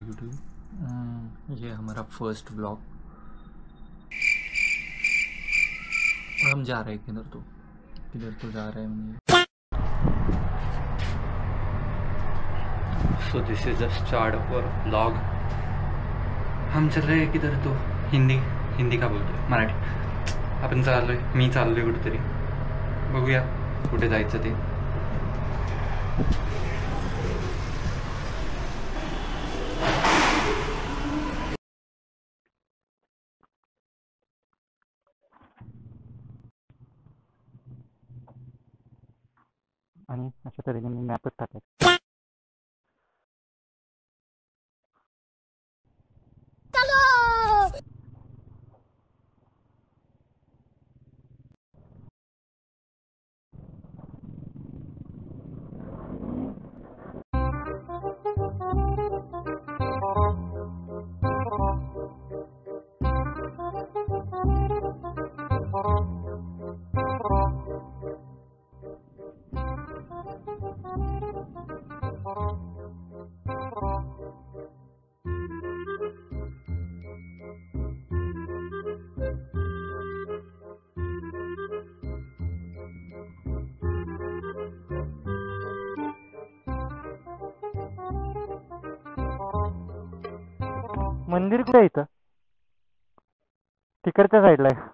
ये हमारा first vlog. और हम जा रहे हैं किधर तो जा रहे हैं हम। So this is the start of our vlog. हम चल रहे हैं किधर तो हिंदी का बोलतोय मराठी। आपण चाललोय, मी चाललोय कुठेतरी, बघूया कुठे जायचं ते। आणि अशा तऱ्हेने मी मॅपच टाकायचं। मंदिर कुठे आहे इथं? तिकडच्या साईडला आहे।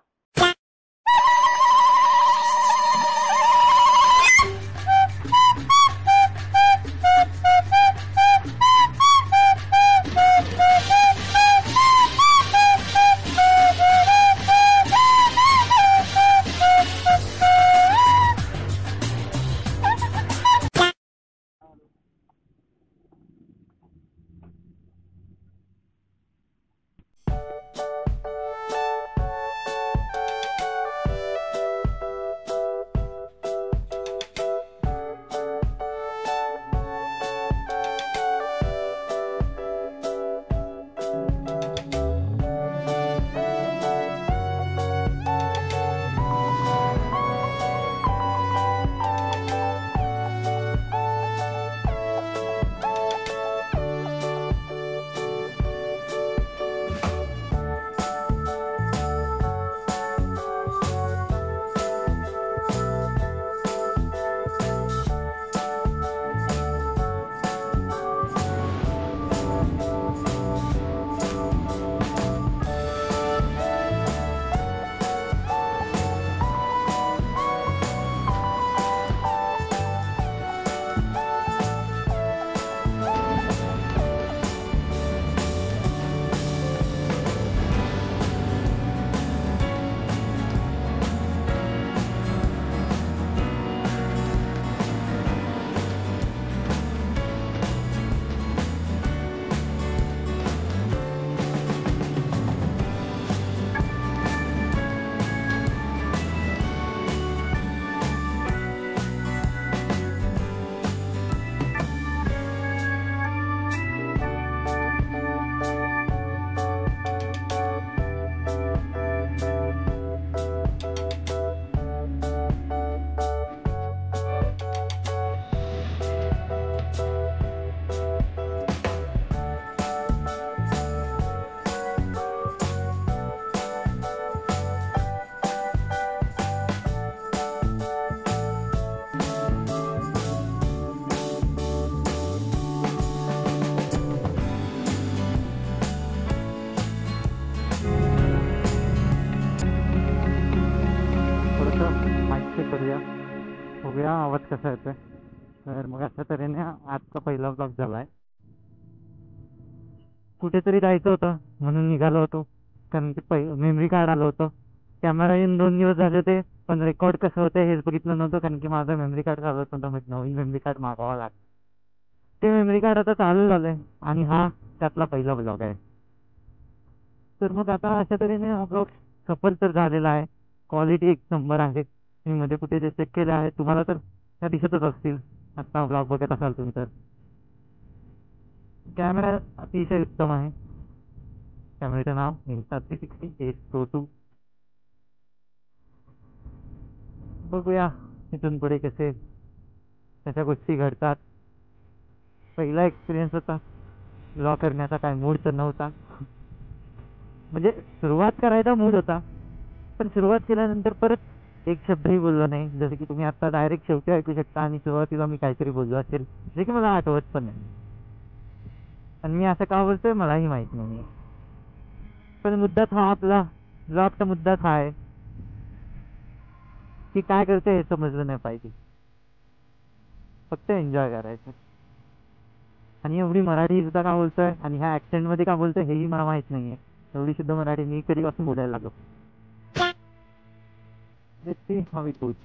बघूया आवाज कसा येतोय। तर मग अशा तऱ्हेने आजचा पहिला ब्लॉग झालाय। कुठेतरी जायचं होतं म्हणून निघालो होतो, कारण की मेमरी कार्ड आलं होतं। कॅमेरा येऊन 2 दिवस झाले होते, पण रेकॉर्ड कसं होतं हेच बघितलं नव्हतं, कारण की माझं मेमरी कार्ड चालत नव्हतं। मग नवीन मेमरी कार्ड मागवावं लागतं। ते मेमरी कार्ड आता चालू झालंय आणि हा त्यातला पहिला ब्लॉग आहे। तर मग आता अशा तऱ्हेने हा ब्लॉग सफल तर झालेला आहे। क्वालिटी एक नंबर आहे। मी मध्ये कुठे जे चेक केले आहे तुम्हाला तर त्या दिसतच असतील, आता ब्लॉग बघत असाल तुम्ही तर। कॅमेरा अतिशय उत्तम आहे। कॅमेऱ्याचं नाव Insta360 बघूया इथून पुढे कशा गोष्टी घडतात। पहिला एक्सपिरियन्स होता, लॉ करण्याचा काय मूड तर नव्हता. म्हणजे सुरुवात करायचा मूड होता, पण सुरुवात केल्यानंतर परत एक शब्दही बोललो नाही. जसं की तुम्ही आता डायरेक्ट शेवटी ऐकू शकता आणि सुरुवातीला मी काहीतरी बोललो असेल जे की मला आठवत पण नाही. आणि मी असं का बोलतोय मलाही माहित नाही. पण मुद्दाच हा आपला जो आपला मुद्दाच हा आहे की काय करतोय हे समजलं नाही पाहिजे, फक्त एन्जॉय करायचं. आणि एवढी मराठी सुद्धा का बोलतोय आणि ह्या ऍक्सेंट मध्ये का बोलतोय हेही मला माहित नाहीये. एवढी शुद्ध मराठी मी कधीपासून बोलायला लागलो. Let's see how it goes.